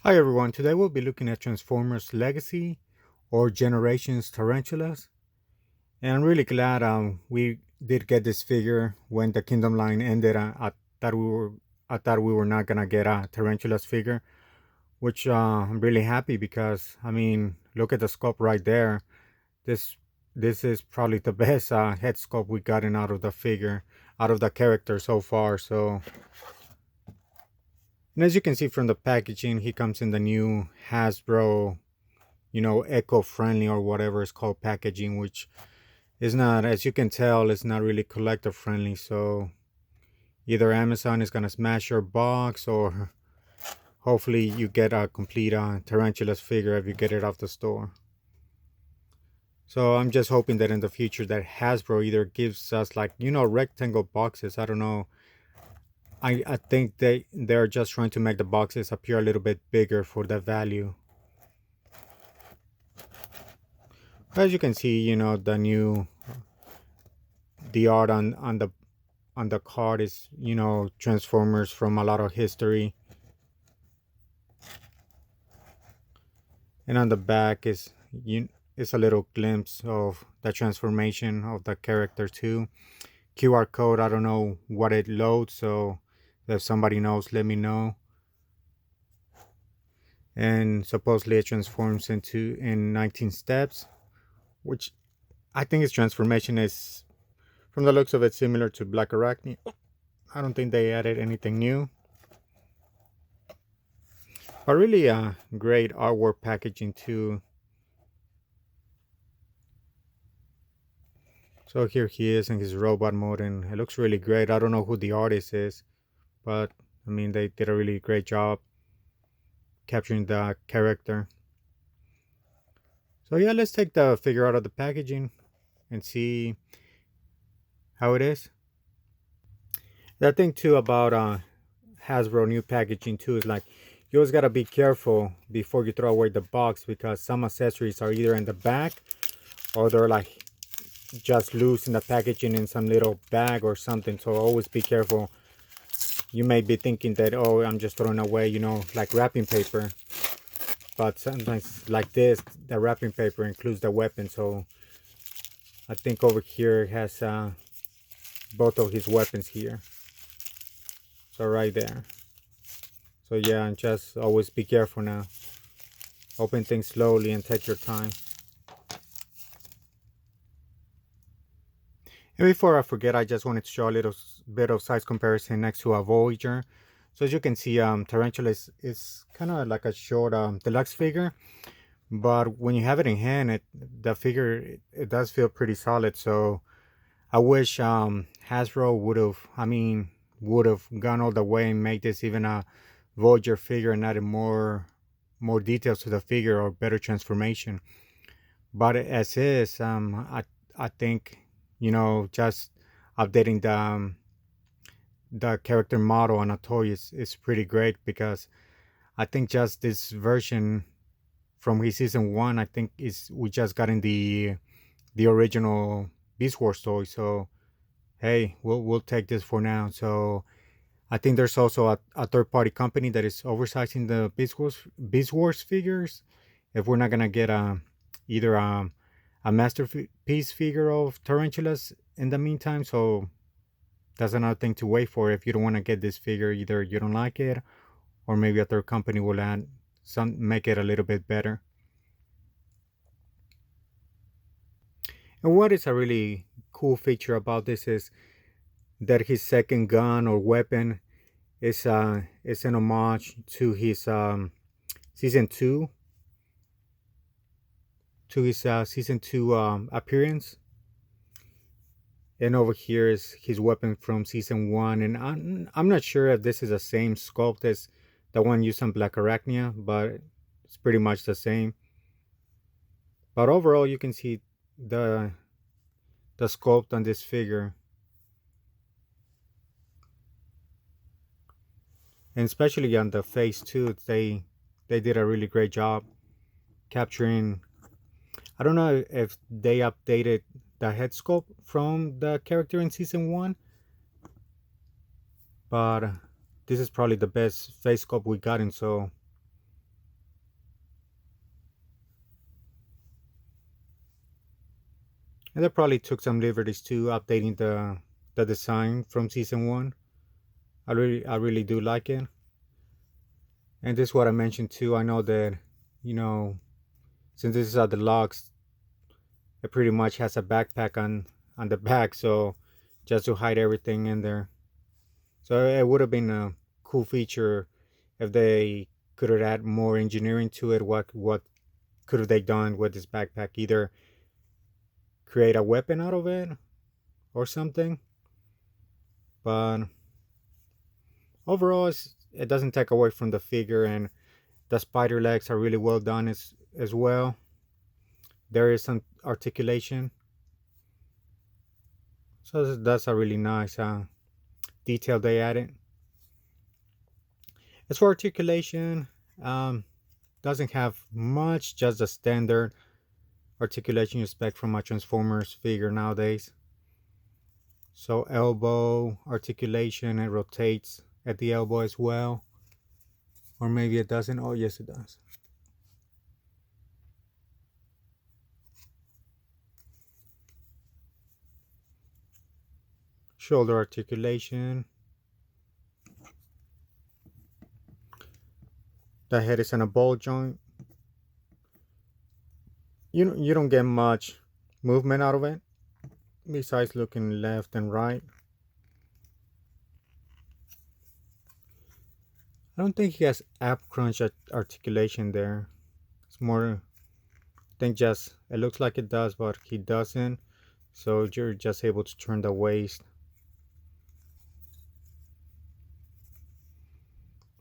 Hi everyone, today we'll be looking at Transformers Legacy or Generations Tarantulas. And I'm really glad we did get this figure when the Kingdom line ended. Thought we were, I thought we were not gonna get a Tarantulas figure, which I'm really happy because I mean, look at the sculpt right there. This this is probably the best head sculpt we gotten out of the figure, out of the character so far. So, and as you can see from the packaging, he comes in the new Hasbro eco-friendly or whatever it's called packaging, which is not, as you can tell, it's not really collector friendly. So either Amazon is gonna smash your box, or hopefully you get a complete Tarantulas figure if you get it off the store. So I'm just hoping that in the future that Hasbro either gives us like rectangle boxes. I don't know. I think they're just trying to make the boxes appear a little bit bigger for the value. As you can see, the art on the card is Transformers from a lot of history, and on the back is a little glimpse of the transformation of the character too. QR code, I don't know what it loads, so if somebody knows, let me know. And supposedly it transforms into in 19 steps, which I think its transformation is, from the looks of it, similar to Black Arachne. I don't think they added anything new. But really great artwork packaging too. So here he is in his robot mode, and it looks really great. I don't know who the artist is, but I mean they did a really great job capturing the character. So yeah, let's take the figure out of the packaging and see how it is. The thing too about Hasbro new packaging too is like you always gotta be careful before you throw away the box, because some accessories are either in the back or they're like just loose in the packaging in some little bag or something. So always be careful. You may be thinking that, oh, I'm just throwing away, like wrapping paper, but sometimes like this, the wrapping paper includes the weapon. So I think over here it has both of his weapons here, so right there. So yeah, just always be careful now. Open things slowly and take your time. And before I forget, I just wanted to show a little bit of size comparison next to a Voyager. So as you can see, Tarantula is kind of like a short deluxe figure, but when you have it in hand, the figure it does feel pretty solid. So I wish Hasbro would have gone all the way and made this even a Voyager figure and added more details to the figure or better transformation. But as is, I think just updating the character model on a toy is pretty great, because I think just this version from his season one, I think is we just got in the original Beast Wars toy. So hey, we'll take this for now. So I think there's also a third party company that is oversizing the Beast Wars figures. If we're not gonna get either a masterpiece figure of Tarantulas in the meantime, so that's another thing to wait for. If you don't want to get this figure, either you don't like it, or maybe a third company will add some, make it a little bit better. And what is a really cool feature about this is that his second gun or weapon is an homage to his season two season two appearance. And over here is his weapon from season one, and I'm not sure if this is the same sculpt as the one used on Black Arachnia, but it's pretty much the same. But overall, you can see the the sculpt on this figure, and especially on the face too. They did a really great job capturing. I don't know if they updated the head sculpt from the character in season one, but this is probably the best face sculpt we got in. So And they probably took some liberties too, updating the design from season one. I really do like it. And this is what I mentioned too. I know that, you know, since this is a deluxe, it pretty much has a backpack on the back, so just to hide everything in there. So it would have been a cool feature if they could have added more engineering to it. What could have they done with this backpack? Either create a weapon out of it or something. But overall, it doesn't take away from the figure, and the spider legs are really well done as well. There is some articulation, so that's a really nice detail they added. As for articulation, um, doesn't have much, just the standard articulation you expect from a Transformers figure nowadays. So elbow articulation, it rotates at the elbow as well. Or maybe it doesn't. Oh, yes, it does. Shoulder articulation. The head is in a ball joint. You don't get much movement out of it, besides looking left and right. I don't think he has ab crunch articulation there. It's more, I think just, it looks like it does, but he doesn't. So you're just able to turn the waist.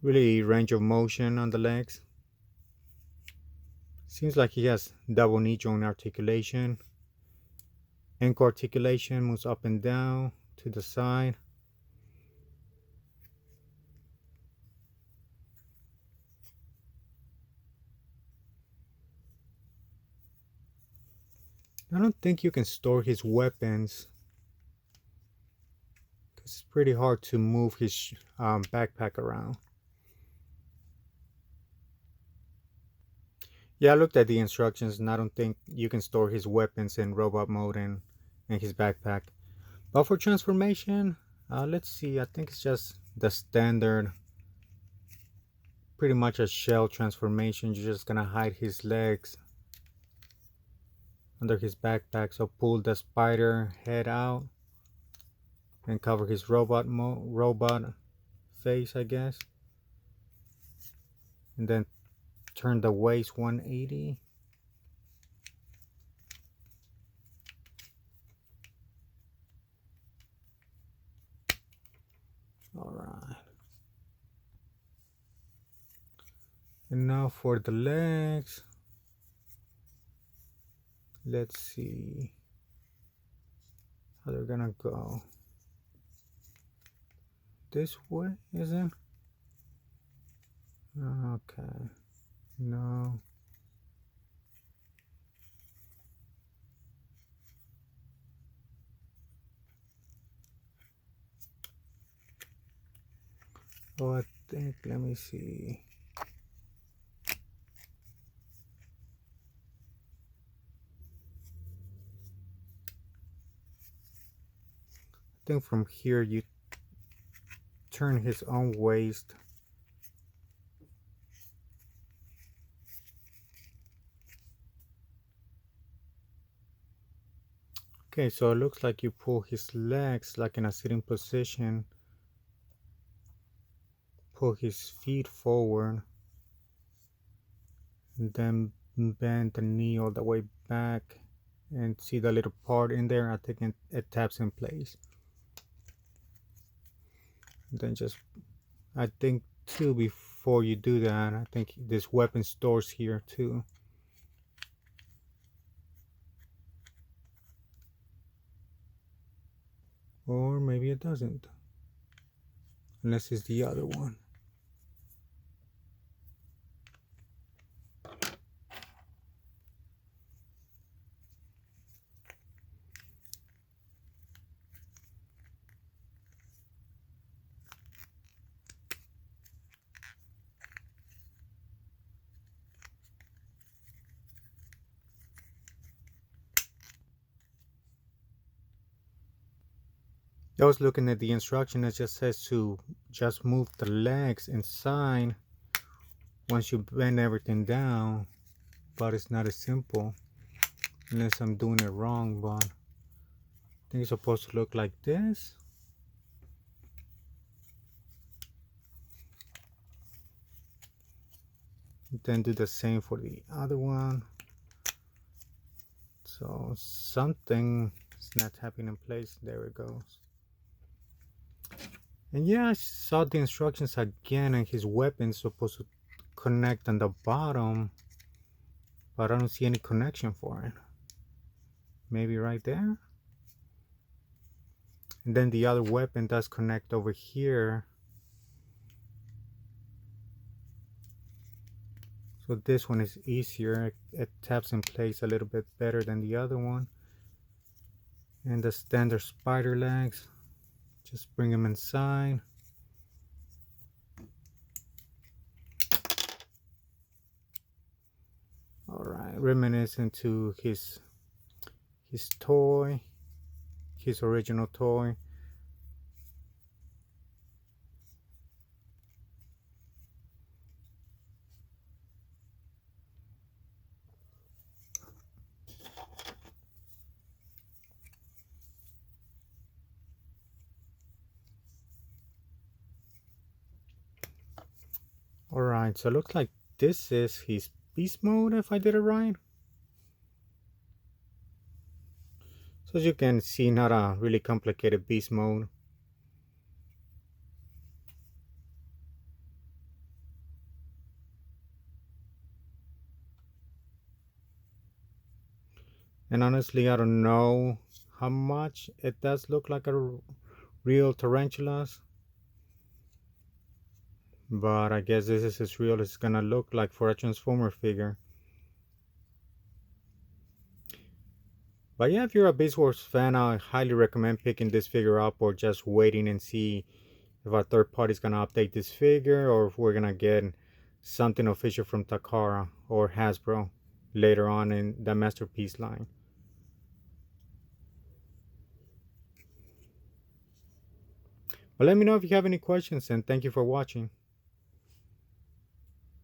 Really range of motion on the legs. Seems like he has double knee joint articulation. Ankle articulation moves up and down to the side. I don't think you can store his weapons. It's pretty hard to move his backpack around. Yeah, I looked at the instructions and I don't think you can store his weapons in robot mode in his backpack. But for transformation, let's see, I think it's just the standard, pretty much a shell transformation. You're just gonna hide his legs under his backpack. So pull the spider head out and cover his robot face, I guess. And then turn the waist 180. All right. And now for the legs. Let's see how they're gonna go. This way, is it? Okay. No. Oh, I think, let me see. I think from here you turn his own waist. Okay, so it looks like you pull his legs like in a sitting position. Pull his feet forward. And then bend the knee all the way back. And see the little part in there? I think it taps in place. And then just, I think too, before you do that, I think this weapon stores here too. Or maybe it doesn't. Unless it's the other one. I was looking at the instruction. It just says to just move the legs inside once you bend everything down, but it's not as simple unless I'm doing it wrong. But I think it's supposed to look like this. Then do the same for the other one. So something is not happening in place. There it goes. And yeah, I saw the instructions again, and his weapon's supposed to connect on the bottom, but I don't see any connection for it. Maybe right there. And then the other weapon does connect over here. So this one is easier. It taps in place a little bit better than the other one. And the standard spider legs, just bring them inside. All right, reminiscent to his toy, his original toy. All right, so it looks like this is his beast mode, if I did it right. So as you can see, not a really complicated beast mode. And honestly, I don't know how much it does look like a real tarantulas, but I guess this is as real as it's gonna look like for a Transformer figure. But yeah, if you're a Beast Wars fan, I highly recommend picking this figure up or just waiting and see if a third party is gonna update this figure or if we're gonna get something official from Takara or Hasbro later on in the Masterpiece line. But let me know if you have any questions, and thank you for watching.